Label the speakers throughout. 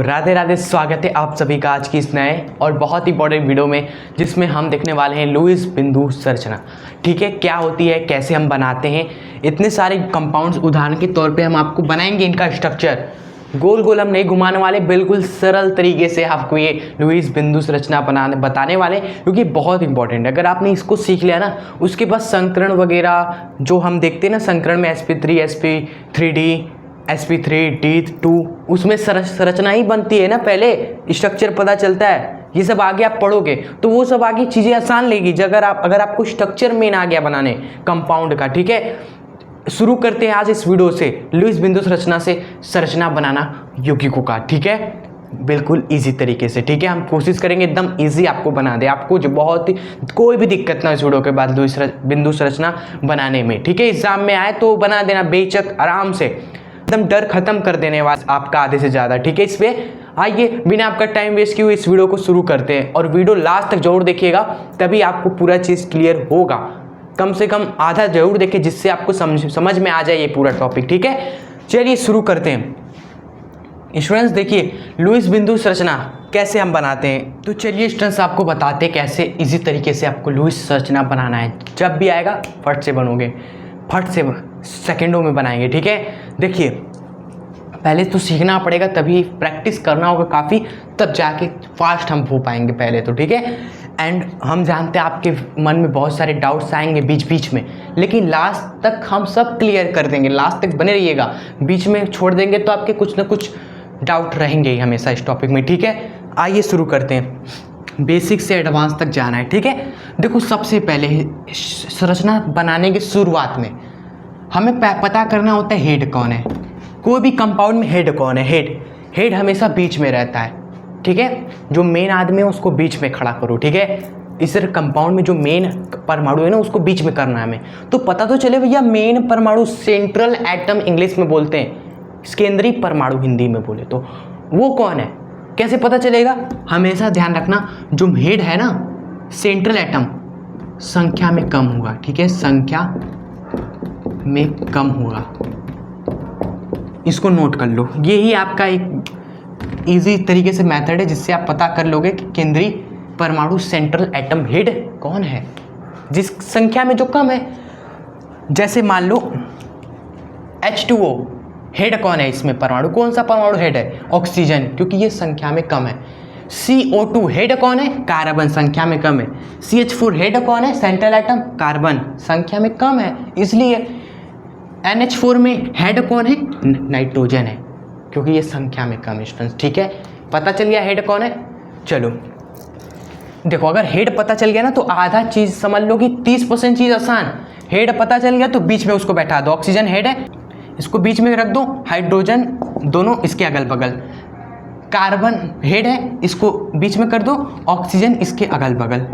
Speaker 1: राधे राधे, स्वागत है आप सभी का आज की इस नए और बहुत इंपॉर्टेंट वीडियो में, जिसमें हम देखने वाले हैं लुईस बिंदु संरचना। ठीक है, क्या होती है, कैसे हम बनाते हैं, इतने सारे कंपाउंड्स उदाहरण के तौर पे हम आपको बनाएंगे इनका स्ट्रक्चर। गोल गोल हम नहीं घुमाने वाले, बिल्कुल सरल तरीके से आपको ये लुईस बिंदु संरचना बताने वाले, क्योंकि बहुत इंपॉर्टेंट है। अगर आपने इसको सीख लिया ना, उसके बाद संकरण वगैरह जो हम देखते हैं ना, संकरण में sp3 sp3d sp3d2, उसमें संरचना ही बनती है ना, पहले स्ट्रक्चर पता चलता है। ये सब आगे आप पढ़ोगे तो वो सब आगे चीज़ें आसान लेगी अगर आपको स्ट्रक्चर मेन आ गया बनाने कंपाउंड का। ठीक है, शुरू करते हैं आज इस वीडियो से लुईस बिंदु संरचना से संरचना बनाना यौगिकों का। ठीक है, बिल्कुल इजी तरीके से। ठीक है, हम कोशिश करेंगे एकदम इजी आपको बना दे, आपको जो बहुत ही कोई भी दिक्कत ना इस वीडियो के बाद लुईस बिंदु संरचना बनाने में। ठीक है, एग्जाम में आए तो बना देना बेचक आराम से, एकदम डर खत्म कर देने वाला आपका आधे से ज़्यादा। ठीक है, इस पे आइए बिना आपका टाइम वेस्ट किए इस वीडियो को शुरू करते हैं, और वीडियो लास्ट तक जरूर देखिएगा, तभी आपको पूरा चीज़ क्लियर होगा। कम से कम आधा जरूर देखिए, जिससे आपको समझ में आ जाए ये पूरा टॉपिक। ठीक है, चलिए शुरू करते हैं। स्टूडेंट्स देखिए, लुईस बिंदु संरचना कैसे हम बनाते हैं, तो चलिए स्टूडेंट्स आपको बताते हैं कैसे इजी तरीके से आपको लुईस संरचना बनाना है। जब भी आएगा फट से बनोगे, फट से सेकेंडों में बनाएंगे। ठीक है, देखिए पहले तो सीखना पड़ेगा, तभी प्रैक्टिस करना होगा काफ़ी, तब जाके फास्ट हम हो पाएंगे पहले तो। ठीक है, एंड हम जानते हैं आपके मन में बहुत सारे डाउट्स आएंगे बीच बीच में, लेकिन लास्ट तक हम सब क्लियर कर देंगे। लास्ट तक बने रहिएगा, बीच में छोड़ देंगे तो आपके कुछ ना कुछ डाउट रहेंगे ही हमेशा इस टॉपिक में। ठीक है, आइए शुरू करते हैं, बेसिक से एडवांस तक जाना है। ठीक है, देखो सबसे पहले संरचना बनाने की शुरुआत में हमें पता करना होता है हेड कौन है। कोई भी कंपाउंड में हेड कौन है, हेड हमेशा बीच में रहता है। ठीक है, जो मेन आदमी है उसको बीच में खड़ा करो। ठीक है, इस कंपाउंड में जो मेन परमाणु है ना, उसको बीच में करना है हमें। तो पता तो चले भैया, मेन परमाणु सेंट्रल एटम इंग्लिश में बोलते हैं, केंद्रीय परमाणु हिंदी में बोले तो, वो कौन है, कैसे पता चलेगा। हमेशा ध्यान रखना, जो हेड है ना सेंट्रल एटम, संख्या में कम होगा। ठीक है, संख्या में कम होगा, इसको नोट कर लो। यही आपका एक इजी तरीके से मेथड है, जिससे आप पता कर लोगे कि केंद्रीय परमाणु सेंट्रल एटम हेड कौन है, जिस संख्या में जो कम है। जैसे मान लो H2O, हेड कौन है इसमें, परमाणु कौन सा परमाणु हेड है, ऑक्सीजन, क्योंकि ये संख्या में कम है। CO2 हेड कौन है, कार्बन, संख्या में कम है। CH4 हेड कौन है, सेंट्रल एटम, कार्बन, संख्या में कम है, इसलिए NH4 में हेड कौन है, नाइट्रोजन है, क्योंकि ये संख्या में कम है स्टूडेंट्स। ठीक है, पता चल गया हेड कौन है। चलो देखो, अगर हेड पता चल गया ना, तो आधा चीज़ समझ लो कि 30% चीज़ आसान। हेड पता चल गया तो बीच में उसको बैठा दो, ऑक्सीजन हेड है, इसको बीच में रख दो, हाइड्रोजन दोनों इसके अगल बगल, कार्बन हेड है, इसको बीच में कर दो, ऑक्सीजन इसके अगल बगल।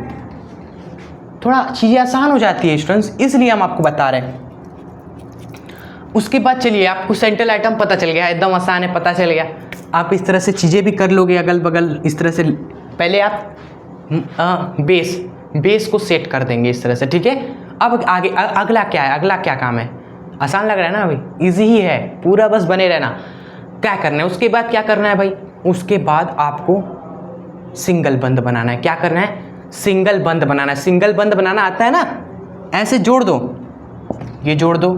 Speaker 1: थोड़ा चीज़ें आसान हो जाती है स्टूडेंट्स, इसलिए हम आपको बता रहे हैं। उसके बाद चलिए, आपको सेंट्रल एटम पता चल गया, एकदम आसान है, पता चल गया। आप इस तरह से चीज़ें भी कर लोगे अगल बगल, इस तरह से। पहले आप बेस को सेट कर देंगे इस तरह से। ठीक है, अब आगे अगला क्या है, अगला क्या काम है, आसान लग रहा है ना अभी, इजी ही है पूरा, बस बने रहना। क्या करना है उसके बाद, क्या करना है भाई, उसके बाद आपको सिंगल बंद बनाना है। क्या करना है, सिंगल बंद बनाना है। सिंगल बंद बनाना आता है ना, ऐसे जोड़ दो, ये जोड़ दो,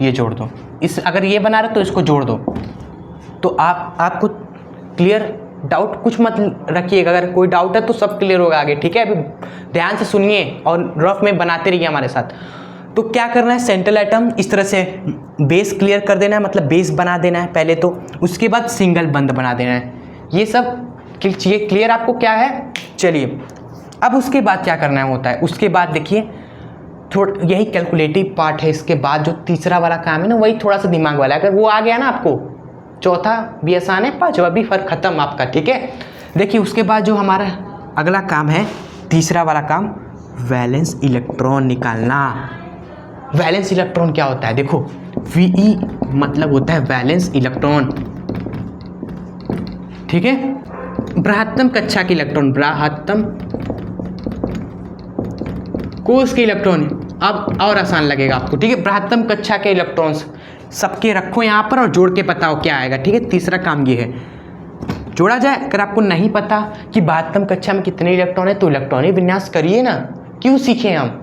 Speaker 1: ये जोड़ दो, इस अगर ये बना रहे तो इसको जोड़ दो। तो आपको क्लियर, डाउट कुछ मत रखिएगा, अगर कोई डाउट है तो सब क्लियर होगा आगे। ठीक है, अभी ध्यान से सुनिए और रफ में बनाते रहिए हमारे साथ। तो क्या करना है, सेंट्रल एटम इस तरह से बेस क्लियर कर देना है, मतलब बेस बना देना है पहले तो, उसके बाद सिंगल बंद बना देना है। ये सब चीज़ें क्लियर आपको क्या है। चलिए अब उसके बाद क्या करना होता है, उसके बाद देखिए थोड़ा यही कैलकुलेटिव पार्ट है। इसके बाद जो तीसरा वाला काम है ना, वही थोड़ा सा दिमाग वाला है। अगर वो आ गया ना आपको, चौथा भी आसान है, पांचवा भी, फर्क खत्म आपका। ठीक है, देखिए उसके बाद जो हमारा अगला काम है, तीसरा वाला काम, वैलेंस इलेक्ट्रॉन निकालना। वैलेंस इलेक्ट्रॉन क्या होता है, देखो VE मतलब होता है वैलेंस इलेक्ट्रॉन। ठीक है, बृहत्तम कक्षा के इलेक्ट्रॉन, बृहत्तम कोष के इलेक्ट्रॉन, अब और आसान लगेगा आपको। ठीक है, बृहत्तम कक्षा के इलेक्ट्रॉन्स सबके रखो यहाँ पर और जोड़ के बताओ क्या आएगा। ठीक है, तीसरा काम ये है। जोड़ा जाए। अगर आपको नहीं पता कि 72 कक्षा में कितने इलेक्ट्रॉन है तो इलेक्ट्रॉनिक विन्यास करिए ना, क्यों सीखें हम,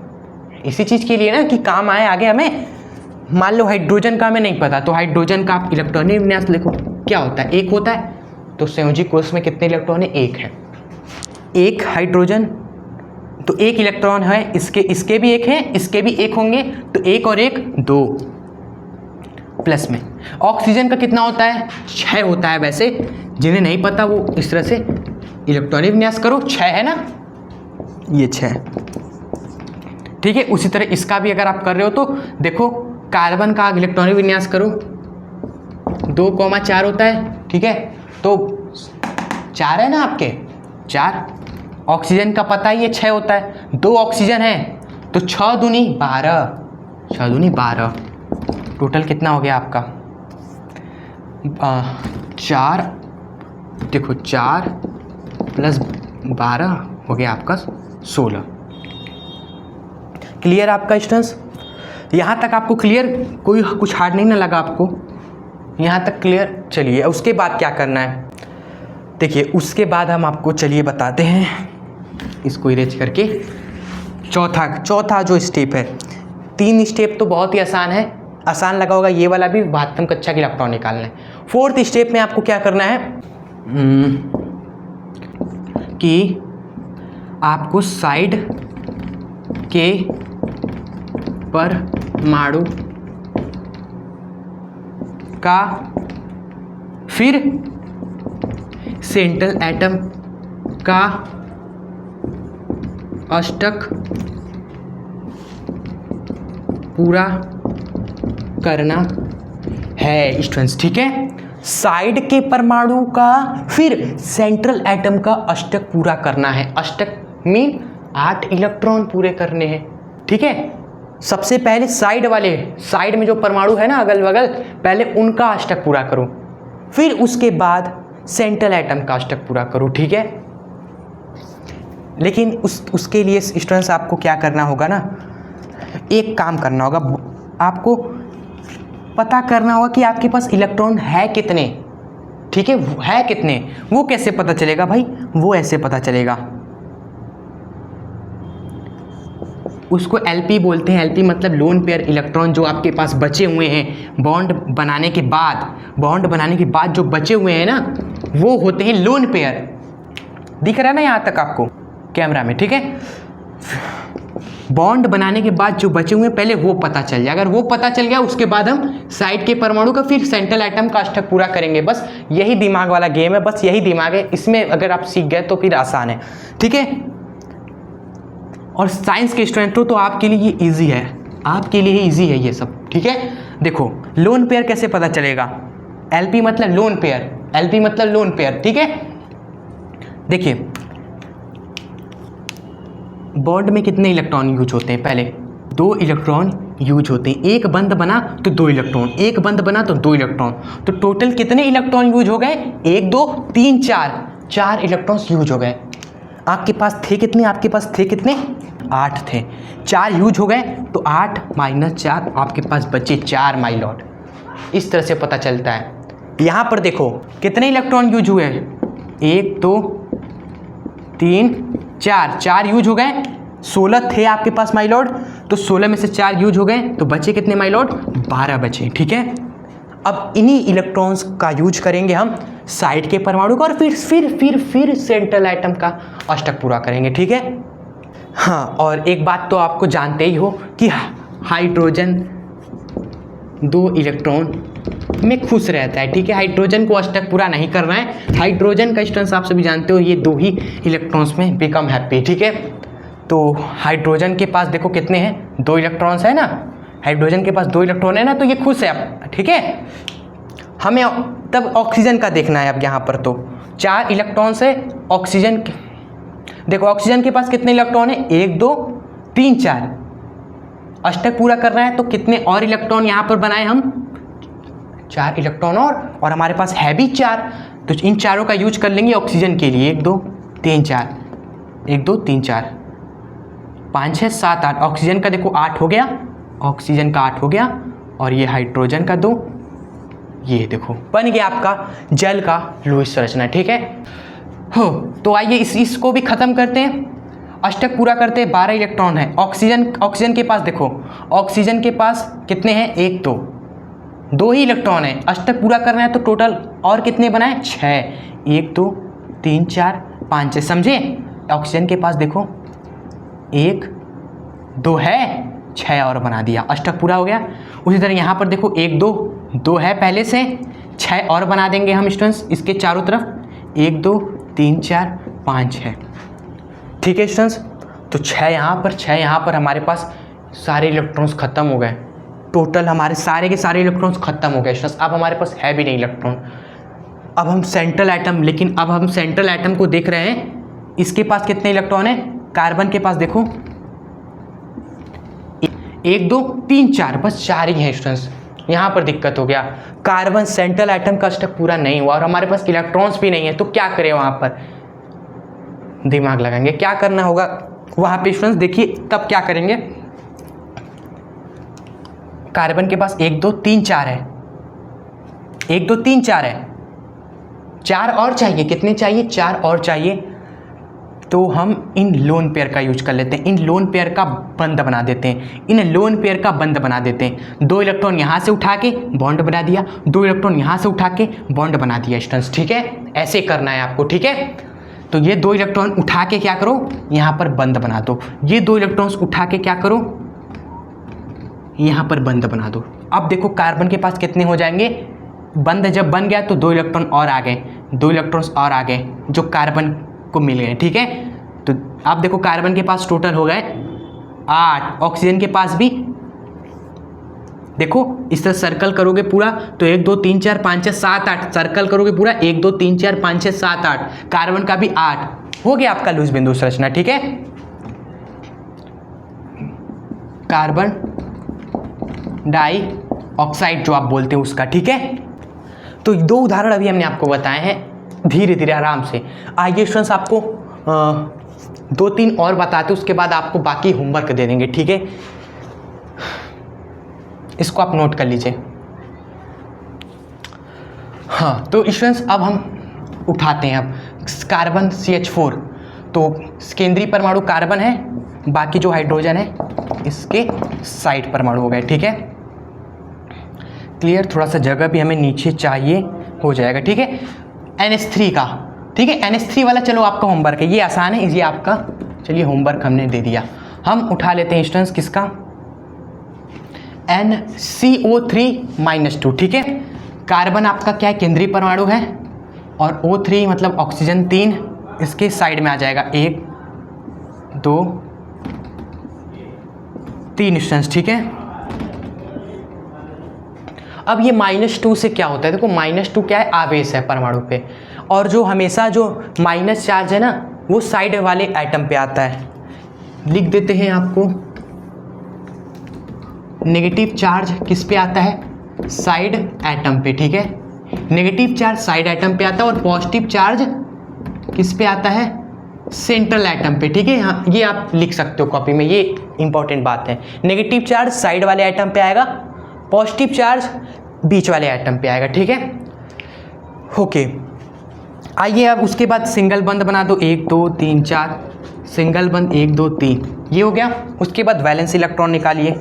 Speaker 1: इसी चीज़ के लिए ना कि काम आए आगे हमें। मान लो हाइड्रोजन का हमें नहीं पता तो हाइड्रोजन का आप इलेक्ट्रॉनिक विन्यास लिखो, क्या होता है, एक होता है, तो संयोजी कोष में कितने इलेक्ट्रॉन है, एक है, एक हाइड्रोजन, तो एक इलेक्ट्रॉन है, इसके भी एक है, इसके भी एक होंगे, तो एक और एक 2 प्लस में। ऑक्सीजन का कितना होता है, 6 होता है। वैसे जिन्हें नहीं पता वो इस तरह से इलेक्ट्रॉनिक विन्यास करो, 6 है ना, ये 6, ठीक है। उसी तरह इसका भी अगर आप कर रहे हो तो देखो, कार्बन का इलेक्ट्रॉनिक विन्यास करो, 2,4 होता है, ठीक है, तो 4 है ना आपके, 4। ऑक्सीजन का पता ही है 6 होता है, 2 ऑक्सीजन है तो 6 दूनी 12, 6 दूनी 12, टोटल कितना हो गया आपका 4, देखो 4 प्लस 12 हो गया आपका 16। क्लियर आपका स्टूडेंट्स, यहाँ तक आपको क्लियर, कोई कुछ हार्ड नहीं ना लगा आपको, यहाँ तक क्लियर। चलिए उसके बाद क्या करना है, देखिए उसके बाद हम आपको चलिए बताते हैं, इसको इरेज करके चौथा जो स्टेप है, 3 स्टेप तो बहुत ही आसान है, आसान लगा होगा ये वाला भी, 72 कक्षा के इलेक्ट्रॉन निकालना है। 4th स्टेप में आपको क्या करना है कि आपको साइड के परमाणु का फिर सेंट्रल एटम का अष्टक पूरा करना है स्टूडेंट्स, ठीक है। साइड के परमाणु का फिर सेंट्रल एटम का अष्टक पूरा करना है। अष्टक मीन 8 इलेक्ट्रॉन पूरे करने हैं, ठीक है। सबसे पहले साइड वाले, साइड में जो परमाणु है ना अगल बगल, पहले उनका अष्टक पूरा करो, फिर उसके बाद सेंट्रल एटम का अष्टक पूरा करो, ठीक है। लेकिन उसके लिए स्टूडेंट्स आपको क्या करना होगा ना, एक काम करना होगा, आपको पता करना होगा कि आपके पास इलेक्ट्रॉन है कितने, ठीक है, है कितने। वो कैसे पता चलेगा भाई, वो ऐसे पता चलेगा, उसको एलपी बोलते हैं। एलपी मतलब लोन पेयर इलेक्ट्रॉन, जो आपके पास बचे हुए हैं बॉन्ड बनाने के बाद जो बचे हुए हैं ना, वो होते हैं लोन पेयर। दिख रहा है ना यहाँ तक आपको कैमरा में, ठीक है। बॉन्ड बनाने के बाद जो बचे हुए हैं पहले वो पता चल जाए, अगर वो पता चल गया उसके बाद हम साइड के परमाणु का फिर सेंट्रल एटम का अष्टक पूरा करेंगे। बस यही दिमाग वाला गेम है, बस यही दिमाग है, इसमें अगर आप सीख गए तो फिर आसान है, ठीक है। और साइंस के स्टूडेंट हो तो आपके लिए ये ईजी है, आपके लिए ही ईजी है ये सब, ठीक है। देखो लोन पेयर कैसे पता चलेगा, एलपी मतलब लोन पेयर, एलपी मतलब लोन पेयर, ठीक है। देखिए बॉन्ड में कितने इलेक्ट्रॉन यूज होते हैं, पहले 2 इलेक्ट्रॉन यूज होते हैं, एक बंद बना तो 2 इलेक्ट्रॉन, एक बंद बना तो 2 इलेक्ट्रॉन, तो टोटल कितने इलेक्ट्रॉन यूज हो गए, 1 2 3 4 इलेक्ट्रॉन्स यूज हो गए। आपके पास थे कितने, आपके पास थे कितने, 8 थे, 4 यूज हो गए तो 8 - 4 आपके पास बचे 4 माय लॉर्ड। इस तरह से पता चलता है। यहाँ पर देखो कितने इलेक्ट्रॉन यूज हुए, 1 2 3 4 यूज हो गए, 16 थे आपके पास माय लॉर्ड, तो 16 में से 4 यूज हो गए तो बचे कितने माय लॉर्ड, 12 बचे, ठीक है। अब इन्हीं इलेक्ट्रॉन्स का यूज करेंगे हम साइड के परमाणु का और फिर सेंट्रल एटम का अष्टक पूरा करेंगे, ठीक है। हाँ, और एक बात तो आपको जानते ही हो कि हाइड्रोजन 2 इलेक्ट्रॉन में खुश रहता है, ठीक है। हाइड्रोजन को अष्टक पूरा नहीं करना है, हाइड्रोजन का स्टूडेंट्स आप सभी जानते हो ये 2 ही इलेक्ट्रॉन्स में बिकम हैप्पी, ठीक है। तो हाइड्रोजन के पास देखो कितने हैं, 2 इलेक्ट्रॉन्स है ना, हाइड्रोजन के पास 2 इलेक्ट्रॉन है ना, तो ये खुश है अब, ठीक है। हमें तब ऑक्सीजन का देखना है अब यहाँ पर, तो 4 इलेक्ट्रॉन्स है ऑक्सीजन के। देखो ऑक्सीजन के पास कितने इलेक्ट्रॉन है, 1 2 3 4, अष्टक पूरा करना है तो कितने और इलेक्ट्रॉन यहाँ पर बनाए हम, 4 इलेक्ट्रॉन और हमारे पास है भी 4, तो इन चारों का यूज कर लेंगे ऑक्सीजन के लिए। 1 2 3 4, 1 2 3 4 5 6 7 8, ऑक्सीजन का देखो 8 हो गया, ऑक्सीजन का 8 हो गया, और ये हाइड्रोजन का 2, ये देखो बन गया आपका जल का लुईस संरचना। ठीक है हो, तो आइए इसको भी ख़त्म करते हैं, अष्टक पूरा करते हैं। 12 इलेक्ट्रॉन है। ऑक्सीजन के पास देखो, ऑक्सीजन के पास कितने हैं, 1 2 ही इलेक्ट्रॉन है। अष्टक पूरा करना है तो टोटल और कितने बनाए, 6, 1 2 3 4 5 6, समझे। ऑक्सीजन के पास देखो 1 2 है, 6 और बना दिया, अष्टक पूरा हो गया। उसी तरह यहाँ पर देखो 1 2 है पहले से, 6 और बना देंगे हम स्टूडेंट्स इसके चारों तरफ, 1 2 3 4 5 है। ठीक है स्टूडेंट्स, तो 6 यहाँ पर हमारे पास सारे इलेक्ट्रॉन्स खत्म हो गए। टोटल हमारे सारे के सारे इलेक्ट्रॉन्स खत्म हो गए स्टूडेंट्स। अब हमारे पास है भी नहीं इलेक्ट्रॉन। अब हम सेंट्रल एटम, लेकिन अब हम सेंट्रल एटम को देख रहे हैं, इसके पास कितने इलेक्ट्रॉन है। कार्बन के पास देखो 1 2 3 4, बस 4 ही हैं स्टूडेंट्स। यहाँ पर दिक्कत हो गया, कार्बन सेंट्रल एटम का अष्टक पूरा नहीं हुआ और हमारे पास इलेक्ट्रॉन्स भी नहीं है। तो क्या करें, वहाँ पर दिमाग लगाएंगे, क्या करना होगा वहाँ पे स्टूडेंट्स। देखिए तब क्या करेंगे, कार्बन के पास 1 2 3 4 है, 1 2 3 4 है, 4 और चाहिए। कितने चाहिए, 4 और चाहिए। तो हम इन लोन पेयर का यूज कर लेते हैं, इन लोन पेयर का बंध बना देते हैं, इन लोन पेयर का बंध बना देते हैं। 2 इलेक्ट्रॉन यहाँ से उठा के बॉन्ड बना दिया, 2 इलेक्ट्रॉन यहाँ से उठा के बॉन्ड बना दिया स्टूडेंट्स। ठीक है, ऐसे करना है आपको। ठीक है, तो ये 2 इलेक्ट्रॉन उठा के क्या करो, यहाँ पर बंध बना दो। ये 2 इलेक्ट्रॉन्स उठा के क्या करो, यहाँ पर बंध बना दो। अब देखो कार्बन के पास कितने हो जाएंगे, बंध जब बन गया तो 2 इलेक्ट्रॉन और आ गए, 2 इलेक्ट्रॉन्स और आ गए जो कार्बन को मिल गए। ठीक है, तो अब देखो कार्बन के पास टोटल हो गए 8, ऑक्सीजन के पास भी देखो, इस तरह सर्कल करोगे पूरा तो 1 2 3 4 5 6 7 8, सर्कल करोगे पूरा 1 2 3 4 5 6 7 8, कार्बन का भी 8 हो गया आपका लुईस बिंदु संरचना। ठीक है, कार्बन डाई ऑक्साइड जो आप बोलते हैं उसका। ठीक है, तो 2 उदाहरण अभी हमने आपको बताए हैं, धीरे धीरे आराम से। आइए स्टूडेंट्स आपको 2-3 और बताते, उसके बाद आपको बाकी होमवर्क दे देंगे। ठीक है, इसको आप नोट कर लीजिए। हाँ, तो स्टूडेंट्स अब हम उठाते हैं अब कार्बन CH4। तो केंद्रीय परमाणु कार्बन है, बाकी जो हाइड्रोजन है इसके साइड परमाणु हो गए। ठीक है, क्लियर। थोड़ा सा जगह भी हमें नीचे चाहिए, हो जाएगा। ठीक है, NH3 का। ठीक है, NH3 वाला चलो आपका होमवर्क है, ये आसान है, ये आपका चलिए होमवर्क हमने दे दिया। हम उठा लेते हैं स्टूडेंट्स किसका, NCO3-2। ठीक है, कार्बन आपका क्या है, केंद्रीय परमाणु है, और O3 मतलब ऑक्सीजन 3 इसके साइड में आ जाएगा, 1 2 3 स्टूडेंट्स। ठीक है, अब ये -2 से क्या होता है, देखो -2 क्या है, आवेश है परमाणु पे, और जो हमेशा जो माइनस चार्ज है ना वो साइड वाले एटम पे आता है। लिख देते हैं आपको, नेगेटिव चार्ज किस पे आता है, साइड एटम पे। ठीक है, नेगेटिव चार्ज साइड एटम पे आता है, और पॉजिटिव चार्ज किस पे आता है, सेंट्रल एटम पे। ठीक है, यहाँ ये आप लिख सकते हो कॉपी में, ये इंपॉर्टेंट बात है। नेगेटिव चार्ज साइड वाले एटम पे आएगा, पॉजिटिव चार्ज बीच वाले एटम पे आएगा। ठीक है, ओके। आइए अब उसके बाद सिंगल बंध बना दो, 1 2 3 4, सिंगल बंध 1 2 3, ये हो गया। उसके बाद वैलेंस इलेक्ट्रॉन निकालिए,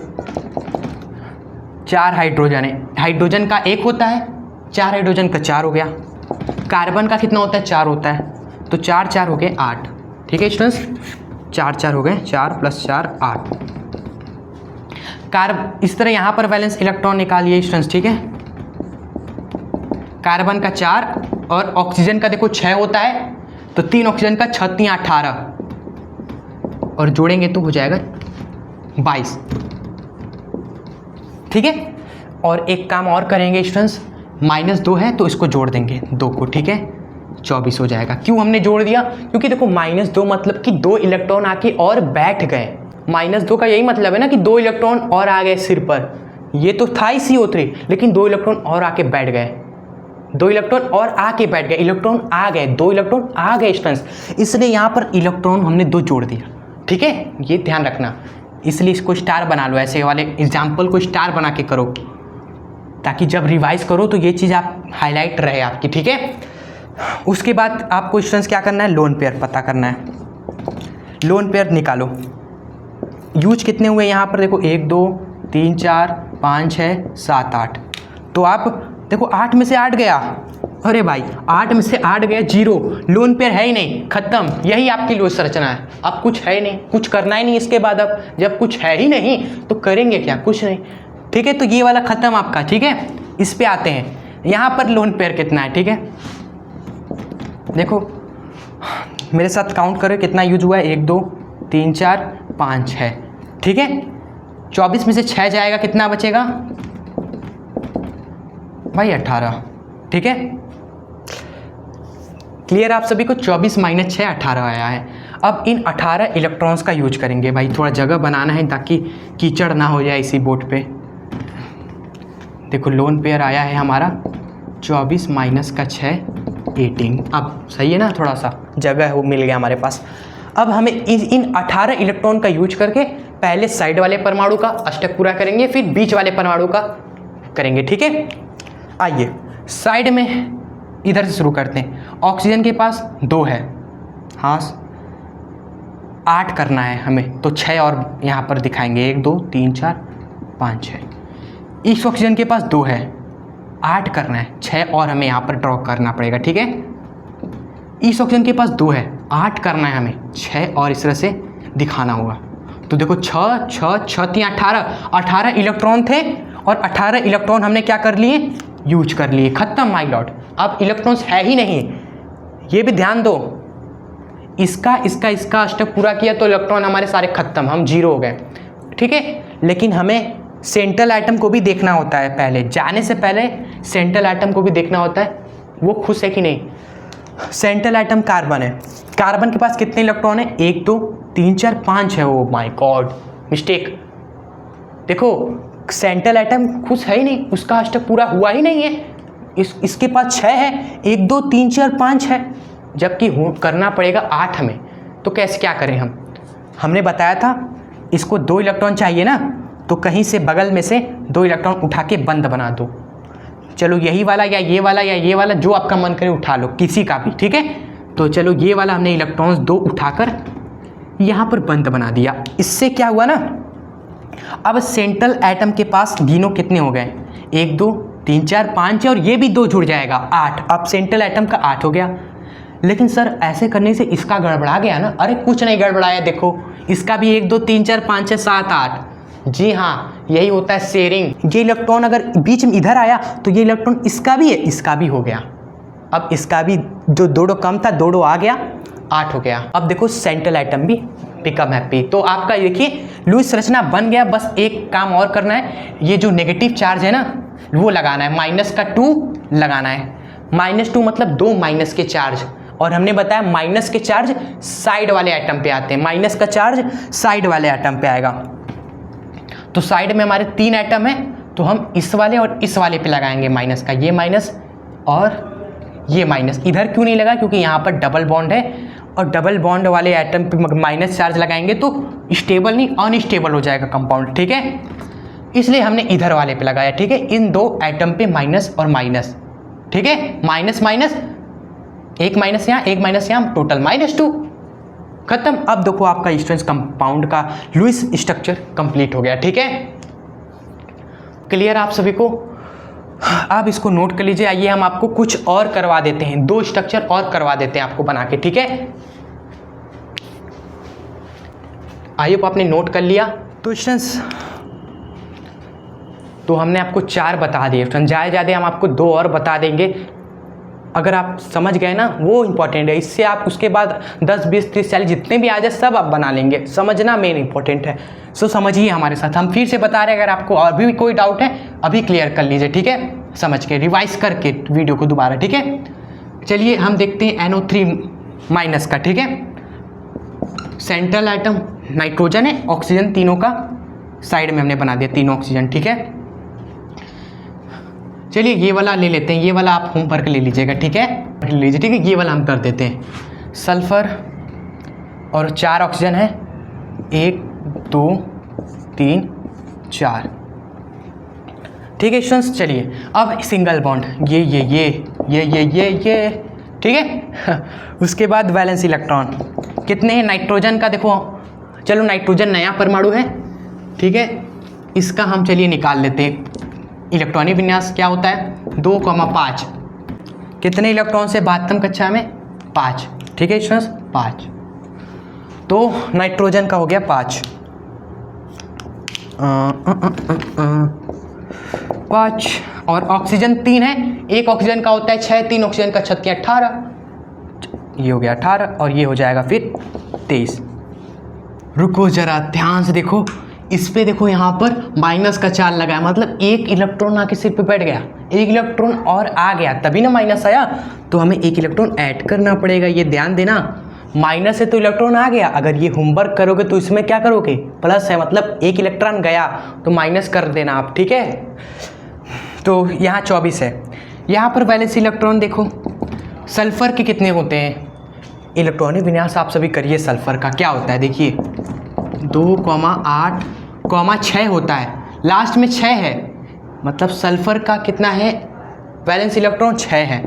Speaker 1: 4 हाइड्रोजन है, हाइड्रोजन का 1 होता है, 4 हाइड्रोजन का 4 हो गया। कार्बन का कितना होता है, 4 होता है, तो 4 4 हो गए 8। ठीक है स्टूडेंट्स, 4 4 हो गए, 4 + 4 8। इस तरह यहाँ पर वैलेंस इलेक्ट्रॉन निकालिए स्टूडेंट्स। ठीक है, कार्बन का 4 और ऑक्सीजन का देखो 6 होता है, तो 3 ऑक्सीजन का 6 3 18, और जोड़ेंगे तो हो जाएगा 22। ठीक है, और एक काम और करेंगे स्टूडेंट्स, -2 है तो इसको जोड़ देंगे 2 को। ठीक है, 24 हो जाएगा। क्यों हमने जोड़ दिया, क्योंकि देखो -2 मतलब कि 2 इलेक्ट्रॉन आके और बैठ गए। -2 का यही मतलब है ना कि 2 इलेक्ट्रॉन और आ गए सिर पर। ये तो था ही CO3, लेकिन 2 इलेक्ट्रॉन और आके बैठ गए, 2 इलेक्ट्रॉन और आके बैठ गए, इलेक्ट्रॉन आ गए, 2 इलेक्ट्रॉन आ गए स्टूडेंट्स, इसलिए यहाँ पर इलेक्ट्रॉन हमने 2 जोड़ दिया। ठीक है, ये ध्यान रखना, इसलिए इसको स्टार बना लो, ऐसे वाले एग्जाम्पल को स्टार बना के करो। ताकि जब रिवाइज करो तो ये चीज़ आप हाईलाइट रहे आपकी, ठीक है। उसके बाद आपको स्टूडेंट्स क्या करना है, लोन पेयर पता करना है। लोन पेयर निकालो, यूज कितने हुए यहाँ पर देखो, 1 2 3 4 5 6 7 8। तो आप देखो 8 में से 8 गया, अरे भाई 8 में से 8 गया, 0, लोन पेयर है ही नहीं, खत्म। यही आपकी लुईस संरचना है। अब कुछ है ही नहीं, कुछ करना ही नहीं इसके बाद। अब जब कुछ है ही नहीं तो करेंगे क्या, कुछ नहीं, ठीक है। तो ये वाला खत्म आपका, ठीक है। इस पे आते हैं, यहाँ पर लोन पेयर कितना है, ठीक है। देखो मेरे साथ काउंट करो कितना यूज हुआ है, 1 2 3 4 5 6, ठीक है। 24 में से 6 जाएगा, कितना बचेगा भाई, 18, ठीक है। क्लियर आप सभी को, 24 - 6 18 आया है। अब इन 18 इलेक्ट्रॉन्स का यूज करेंगे भाई, थोड़ा जगह बनाना है ताकि कीचड़ ना हो जाए इसी बोर्ड पे। देखो लोन पेयर आया है हमारा 24 - 6 18। अब सही है ना, थोड़ा सा जगह वो मिल गया हमारे पास। अब हमें इन 18 इलेक्ट्रॉन का यूज करके पहले साइड वाले परमाणु का अष्टक पूरा करेंगे, फिर बीच वाले परमाणु का करेंगे, ठीक है। आइए साइड में इधर से शुरू करते हैं। ऑक्सीजन के पास 2 है, हाँ 8 करना है हमें, तो 6 और यहाँ पर दिखाएंगे, 1 2 3 4 5 6। इस ऑक्सीजन के पास 2 है, 8 करना है, 6 और हमें यहाँ पर ड्रॉ करना पड़ेगा, ठीक है। इस ऑक्सीजन के पास 2 है, 8 करना है हमें, 6 और इस तरह से दिखाना होगा। तो देखो 6 6 6 3 18 इलेक्ट्रॉन थे, और 18 इलेक्ट्रॉन हमने क्या कर लिए, यूज कर लिए, खत्म माय लॉर्ड। अब इलेक्ट्रॉन्स है ही नहीं, ये भी ध्यान दो। इसका अष्टक पूरा किया तो इलेक्ट्रॉन हमारे सारे खत्म, हम 0 हो गए, ठीक है। लेकिन हमें सेंट्रल एटम को भी देखना होता है, पहले जाने से पहले सेंट्रल एटम को भी देखना होता है, वो खुश है कि नहीं। सेंट्रल एटम कार्बन है, कार्बन के पास कितने इलेक्ट्रॉन है, 1 2 3 4 5 है। Oh my God, mistake. देखो सेंट्रल एटम खुश है ही नहीं, उसका अष्टक पूरा हुआ ही नहीं है। इसके पास 6 है, 1 2 3 4 5 है, जबकि करना पड़ेगा 8 हमें। तो कैसे क्या करें हमने बताया था इसको 2 इलेक्ट्रॉन चाहिए ना, तो कहीं से बगल में से 2 इलेक्ट्रॉन उठा के बंद बना दो। चलो यही वाला या ये वाला या ये वाला, जो आपका मन करे उठा लो, किसी का भी, ठीक है। तो चलो ये वाला हमने इलेक्ट्रॉन्स 2 उठाकर यहाँ पर बंद बना दिया। इससे क्या हुआ ना, अब सेंट्रल एटम के पास गिनो कितने हो गए, 1 2 3 4 5 है, और ये भी 2 जुड़ जाएगा, 8। अब सेंट्रल एटम का 8 हो गया। लेकिन सर ऐसे करने से इसका गड़बड़ा गया ना, अरे कुछ नहीं गड़बड़ाया, देखो इसका भी 1 2 3 4 5 6 7 8। जी हाँ, यही होता है शेयरिंग। ये इलेक्ट्रॉन अगर बीच में इधर आया तो ये इलेक्ट्रॉन इसका भी है, इसका भी हो गया। अब इसका भी जो 2 कम था, 2 आ गया, 8 हो गया। अब देखो सेंट्रल एटम भी बिकम हैप्पी। तो आपका देखिए लुईस संरचना बन गया। बस एक काम और करना है, ये जो नेगेटिव चार्ज है ना वो लगाना है, -2 लगाना है। -2 मतलब 2 माइनस के चार्ज, और हमने बताया माइनस के चार्ज साइड वाले एटम पे आते हैं, माइनस का चार्ज साइड वाले एटम पे आएगा। तो साइड में हमारे 3 एटम है, तो हम इस वाले और इस वाले पे लगाएंगे माइनस का, ये माइनस और ये माइनस। इधर क्यों नहीं लगा, क्योंकि यहाँ पर डबल बॉन्ड है, और डबल बॉन्ड वाले एटम पे माइनस चार्ज लगाएंगे तो स्टेबल नहीं अनस्टेबल हो जाएगा कंपाउंड, ठीक है। इसलिए हमने इधर वाले पे लगाया, ठीक है। इन 2 एटम पे माइनस और माइनस, ठीक है, माइनस माइनस, एक माइनस यहाँ एक माइनस यहाँ, टोटल -2, खत्म। अब देखो आपका स्टूडेंट्स कंपाउंड का लुईस स्ट्रक्चर कंप्लीट हो गया, ठीक है। क्लियर आप सभी को। आप इसको नोट कर लीजिए। आइए हम आपको कुछ और करवा देते हैं, 2 स्ट्रक्चर और करवा देते हैं आपको बना के, ठीक है। आइए आपने नोट कर लिया। तो स्टूडेंट्स तो हमने आपको 4 बता दिए, ज़्यादा हम आपको 2 और बता देंगे। अगर आप समझ गए ना, वो इंपॉर्टेंट है। इससे आप उसके बाद 10 20 30 40 जितने भी आ जाए सब आप बना लेंगे। समझना मेन इंपॉर्टेंट है। सो समझिए हमारे साथ। हम फिर से बता रहे हैं, अगर आपको और भी कोई डाउट है अभी क्लियर कर लीजिए, ठीक है, समझ के रिवाइज करके वीडियो को दोबारा, ठीक है। चलिए हम देखते हैं NO3- का, ठीक है। सेंट्रल एटम नाइट्रोजन है, ऑक्सीजन, तीनों का साइड में हमने बना दिया, 3 ऑक्सीजन, ठीक है। चलिए ये वाला ले लेते हैं, ये वाला आप होमवर्क ले लीजिएगा, ठीक है, ले लीजिए, ठीक है। ये वाला हम कर देते हैं। सल्फर और 4 ऑक्सीजन है, 1 2 3 4। ठीक है स्टूडेंट्स। चलिए अब सिंगल बॉन्ड ये ठीक है। उसके बाद वैलेंस इलेक्ट्रॉन कितने हैं नाइट्रोजन का, देखो चलो नाइट्रोजन नया परमाणु है, ठीक है, इसका हम चलिए निकाल लेते हैं। इलेक्ट्रॉनिक विन्यास क्या होता है 2,5, कितने इलेक्ट्रॉन से बातम कक्षा में 5, ठीक है स्टूडेंट्स 5, तो नाइट्रोजन का हो गया 5 5 और ऑक्सीजन 3 है, एक ऑक्सीजन का होता है 6, 3 ऑक्सीजन का 36 18, ये हो गया 18 और ये हो जाएगा फिर 23। रुको जरा ध्यान से देखो, इस पे देखो यहाँ पर माइनस का चार्ज लगा है, मतलब एक इलेक्ट्रॉन आके सिर पे बैठ गया, एक इलेक्ट्रॉन और आ गया तभी ना माइनस आया, तो हमें एक इलेक्ट्रॉन ऐड करना पड़ेगा, ये ध्यान देना। माइनस से तो इलेक्ट्रॉन आ गया, अगर ये होमवर्क करोगे तो इसमें क्या करोगे प्लस है, मतलब एक इलेक्ट्रॉन गया तो माइनस कर देना आप, ठीक है। तो यहाँ 24 है। यहाँ पर वैलेंस इलेक्ट्रॉन देखो, सल्फर के कितने होते हैं, इलेक्ट्रॉनिक विन्यास आप सभी करिए। सल्फर का क्या होता है देखिए 2,8,6 होता है, लास्ट में 6 है, मतलब सल्फर का कितना है वैलेंस इलेक्ट्रॉन 6 है।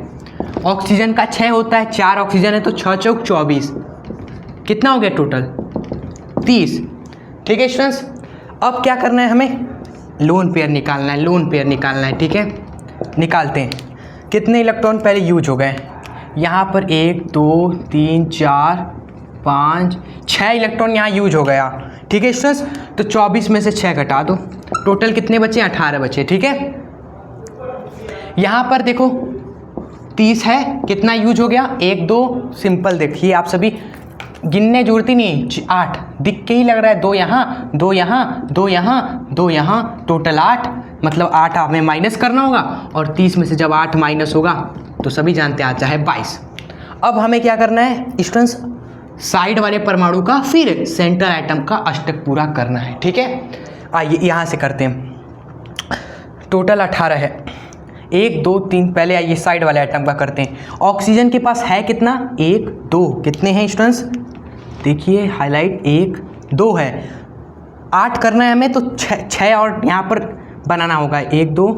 Speaker 1: ऑक्सीजन का 6 होता है, 4 ऑक्सीजन है तो 6 चौक 24, कितना हो गया टोटल 30, ठीक है स्टूडेंट्स। अब क्या करना है हमें लोन पेयर निकालना है, लोन पेयर निकालना है, ठीक है। निकालते हैं, कितने इलेक्ट्रॉन पहले यूज हो गए, यहाँ पर 1 2 3 4 5 6 इलेक्ट्रॉन यहाँ यूज हो गया, ठीक है स्टूडेंट्स। तो 24 में से 6 घटा दो, टोटल कितने बचे 18 बचे, ठीक है। यहाँ पर देखो 30 है, कितना यूज हो गया 1 2, सिंपल देखिए आप सभी, गिनने जरूरती नहीं, 8 दिख के ही लग रहा है, 2 यहाँ 2 यहाँ 2 यहाँ 2 यहाँ, टोटल 8, मतलब 8 हमें माइनस करना होगा, और 30 में से जब 8 माइनस होगा तो सभी जानते हैं आता है 22। अब हमें क्या करना है स्टूडेंट्स, साइड वाले परमाणु का फिर सेंटर एटम का अष्टक पूरा करना है, ठीक है। आइए यहाँ से करते हैं, टोटल 18 है, 1 2 3, पहले आइए साइड वाले एटम का करते हैं। ऑक्सीजन के पास है कितना 1 2, कितने हैं स्टूडेंट्स देखिए हाईलाइट 1 2 है, 8 करना है हमें तो 6 और यहाँ पर बनाना होगा, 1 2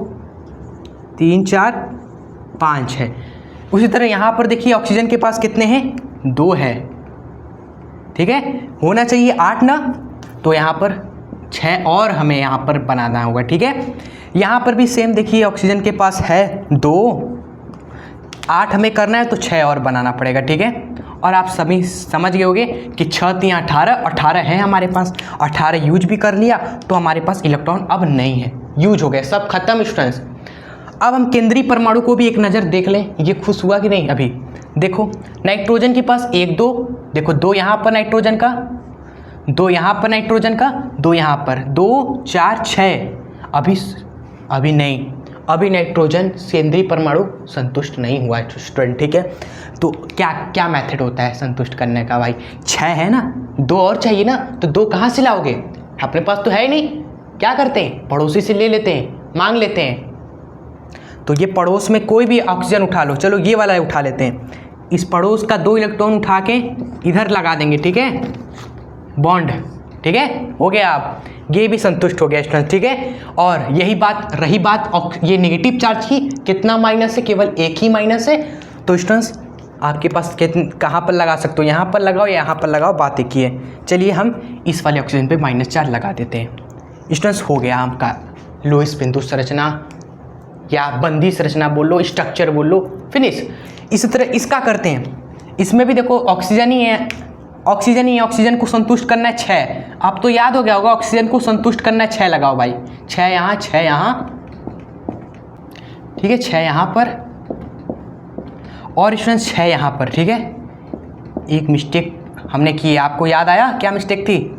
Speaker 1: 3 4 5 है। उसी तरह यहाँ पर देखिए ऑक्सीजन के पास कितने हैं 2 है, ठीक है, होना चाहिए 8 ना, तो यहाँ पर 6 और हमें यहाँ पर बनाना होगा, ठीक है। यहाँ पर भी सेम देखिए ऑक्सीजन के पास है 2, 8 हमें करना है तो 6 और बनाना पड़ेगा, ठीक है। और आप सभी समझ गए होंगे कि 6 3 18 है हमारे पास, 18 यूज भी कर लिया तो हमारे पास इलेक्ट्रॉन अब नहीं है, यूज हो गए, सब खत्म स्टूडेंट्स। अब हम केंद्रीय परमाणु को भी एक नज़र देख लें, ये खुश हुआ कि नहीं अभी देखो, नाइट्रोजन के पास 1 2, देखो 2 यहाँ पर नाइट्रोजन का, 2 यहाँ पर नाइट्रोजन का, 2 यहाँ पर, 2 4 6, अभी नहीं, अभी नाइट्रोजन केंद्रीय परमाणु संतुष्ट नहीं हुआ है स्टूडेंट, ठीक है। तो क्या क्या मेथड होता है संतुष्ट करने का भाई, 6 है ना, 2 और चाहिए ना, तो 2 कहाँ से लाओगे, अपने पास तो है ही नहीं, क्या करते हैं पड़ोसी से ले लेते हैं, मांग लेते हैं। तो ये पड़ोस में कोई भी ऑक्सीजन उठा लो, चलो ये वाला उठा लेते हैं, इस पड़ोस का 2 इलेक्ट्रॉन उठा के इधर लगा देंगे, ठीक है, बॉन्ड, ठीक है, हो गया। आप ये भी संतुष्ट हो गया स्टूडेंट, ठीक है। और यही बात रही बात ये नेगेटिव चार्ज की, कितना माइनस है, केवल एक ही माइनस है, तो स्टूडेंट्स आपके पास कहाँ पर लगा सकते हो, यहाँ पर लगाओ या यहाँ पर लगाओ, बात एक ही है। चलिए हम इस वाले ऑक्सीजन पे माइनस चार्ज लगा देते हैं स्टूडेंट्स, हो गया आपका लुईस बिंदु संरचना या बंदी संरचना बोल लो, स्ट्रक्चर बोल लो, फिनिश। इसी तरह इसका करते हैं, इसमें भी देखो ऑक्सीजन ही है, ऑक्सीजन को संतुष्ट करना है 6, आप तो याद हो गया होगा ऑक्सीजन को संतुष्ट करना है 6 लगाओ भाई, 6 यहाँ 6 यहाँ, ठीक है, 6 यहाँ पर और स्टूडेंट्स 6 यहाँ पर, ठीक है। एक मिस्टेक हमने की है, आपको याद आया क्या मिस्टेक थी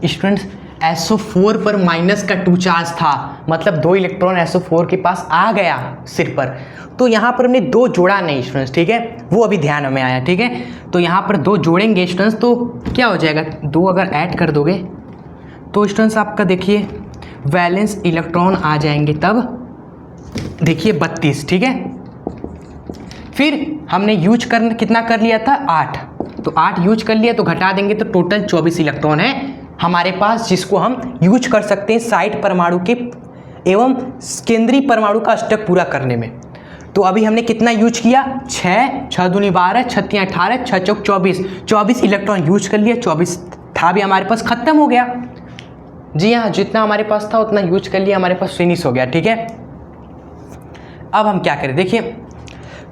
Speaker 1: स्टूडेंट्स, SO4 पर माइनस का 2 चार्ज था, मतलब 2 इलेक्ट्रॉन SO4 के पास आ गया सिर पर, तो यहाँ पर हमने 2 जोड़ा नहीं स्टूडेंट्स, ठीक है, वो अभी ध्यान में आया, ठीक है। तो यहाँ पर 2 जोड़ेंगे स्टूडेंट्स तो क्या हो जाएगा, 2 अगर ऐड कर दोगे तो स्टूडेंट्स आपका देखिए वैलेंस इलेक्ट्रॉन आ जाएंगे, तब देखिए 32, ठीक है। फिर हमने यूज कितना कर लिया था 8, तो 8 यूज कर लिया तो घटा देंगे तो टोटल 24 इलेक्ट्रॉन है हमारे पास, जिसको हम यूज कर सकते हैं साइड परमाणु के एवं केंद्रीय परमाणु का अष्टक पूरा करने में। तो अभी हमने कितना यूज किया, 6, 6 दूनी 12, 6 तियां 18, 6 चौक 24, 24 इलेक्ट्रॉन यूज कर लिया, 24 था भी हमारे पास, खत्म हो गया। जी हाँ, जितना हमारे पास था उतना यूज कर लिया, हमारे पास फिनिश हो गया। ठीक है, अब हम क्या करें, देखिए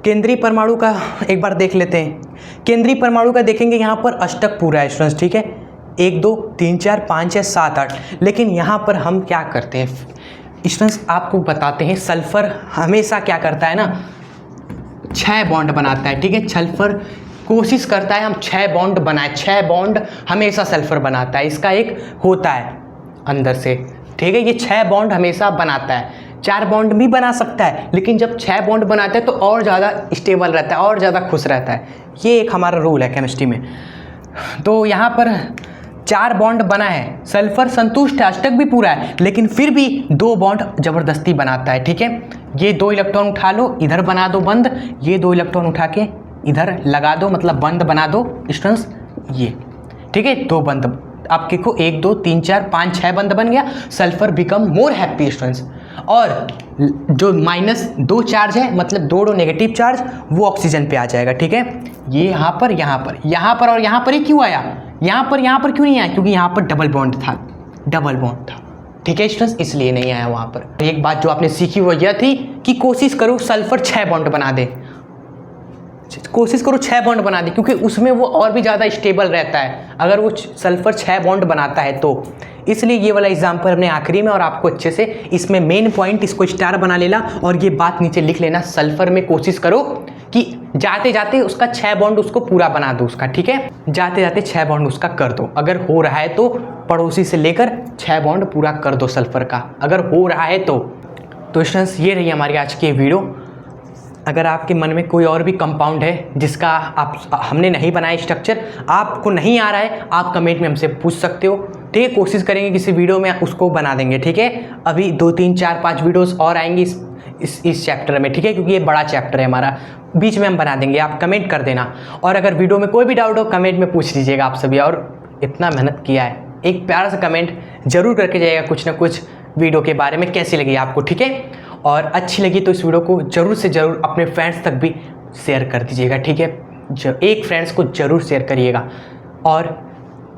Speaker 1: केंद्रीय परमाणु का एक बार देख लेते हैं। केंद्रीय परमाणु का देखेंगे, यहाँ पर अष्टक पूरा है स्टूडेंट्स। ठीक है, 1 2 3 4 5 6 7 8, लेकिन यहाँ पर हम क्या करते हैं स्टूडेंट्स, आपको बताते हैं। सल्फर हमेशा क्या करता है ना, 6 बॉन्ड बनाता है। ठीक है, सल्फर कोशिश करता है हम 6 बॉन्ड बनाए, 6 बॉन्ड हमेशा सल्फर बनाता है, इसका एक होता है अंदर से। ठीक है, ये 6 बॉन्ड हमेशा बनाता है, 4 बॉन्ड भी बना सकता है, लेकिन जब 6 बॉन्ड बनाता है तो और ज़्यादा स्टेबल रहता है, और ज़्यादा खुश रहता है। ये एक हमारा रूल है केमिस्ट्री में। तो यहाँ पर 4 बॉन्ड बना है, सल्फर संतुष्ट है, अष्टक भी पूरा है, लेकिन फिर भी 2 बॉन्ड ज़बरदस्ती बनाता है। ठीक है, ये 2 इलेक्ट्रॉन उठा लो, इधर बना दो बंद, ये 2 इलेक्ट्रॉन उठा के इधर लगा दो, मतलब बंद बना दो स्टूडेंट्स ये। ठीक है, 2 बंद, आप देखो 1 2 3 4 5 6 बंद बन गया, sulphur become more happy students. और जो -2 चार्ज है, मतलब 2 नेगेटिव चार्ज, वो ऑक्सीजन पे आ जाएगा। ठीक है, ये यहाँ पर और यहाँ पर ही क्यों आया, यहाँ पर क्यों नहीं आया, क्योंकि यहाँ पर डबल बॉन्ड था। ठीक है स्टूडेंट्स, इसलिए नहीं आया वहाँ पर। एक बात जो आपने सीखी वो यह थी कि कोशिश करो सल्फर 6 बॉन्ड बना दे, कोशिश करो 6 बॉन्ड बना दे, क्योंकि उसमें वो और भी ज़्यादा स्टेबल रहता है अगर वो सल्फर 6 बॉन्ड बनाता है तो। इसलिए ये वाला एग्जाम्पल हमने आखिरी में, और आपको अच्छे से इसमें मेन पॉइंट इसको स्टार बना लेना और ये बात नीचे लिख लेना, सल्फर में कोशिश करो कि जाते जाते उसका 6 बॉन्ड उसको पूरा बना दो उसका। ठीक है, जाते जाते 6 बॉन्ड उसका कर दो, अगर हो रहा है तो पड़ोसी से लेकर 6 बॉन्ड पूरा कर दो सल्फर का, अगर हो रहा है तो। स्टूडेंट्स, ये रही हमारी आज की वीडियो। अगर आपके मन में कोई और भी कंपाउंड है जिसका हमने नहीं बनाया स्ट्रक्चर, आपको नहीं आ रहा है, आप कमेंट में हमसे पूछ सकते हो। ठीक है, कोशिश करेंगे किसी वीडियो में उसको बना देंगे। ठीक है, अभी 2 3 4 5 वीडियोस और आएंगी इस चैप्टर में। ठीक है, क्योंकि ये बड़ा चैप्टर है हमारा, बीच में हम बना देंगे, आप कमेंट कर देना। और अगर वीडियो में कोई भी डाउट हो कमेंट में पूछ लीजिएगा आप सभी। और इतना मेहनत किया है, एक प्यारा सा कमेंट जरूर करके जाइएगा कुछ ना कुछ वीडियो के बारे में, कैसी लगी आपको। ठीक है, और अच्छी लगी तो इस वीडियो को ज़रूर से ज़रूर अपने फ्रेंड्स तक भी शेयर कर दीजिएगा। ठीक है, एक फ्रेंड्स को ज़रूर शेयर करिएगा। और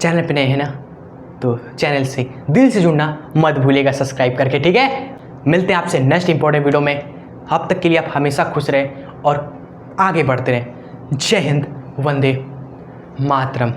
Speaker 1: चैनल पे नए हैं ना तो चैनल से दिल से जुड़ना मत भूलिएगा सब्सक्राइब करके। ठीक है, मिलते हैं आपसे नेक्स्ट इंपॉर्टेंट वीडियो में। अब तक के लिए आप हमेशा खुश रहें और आगे बढ़ते रहें। जय हिंद, वंदे मातरम।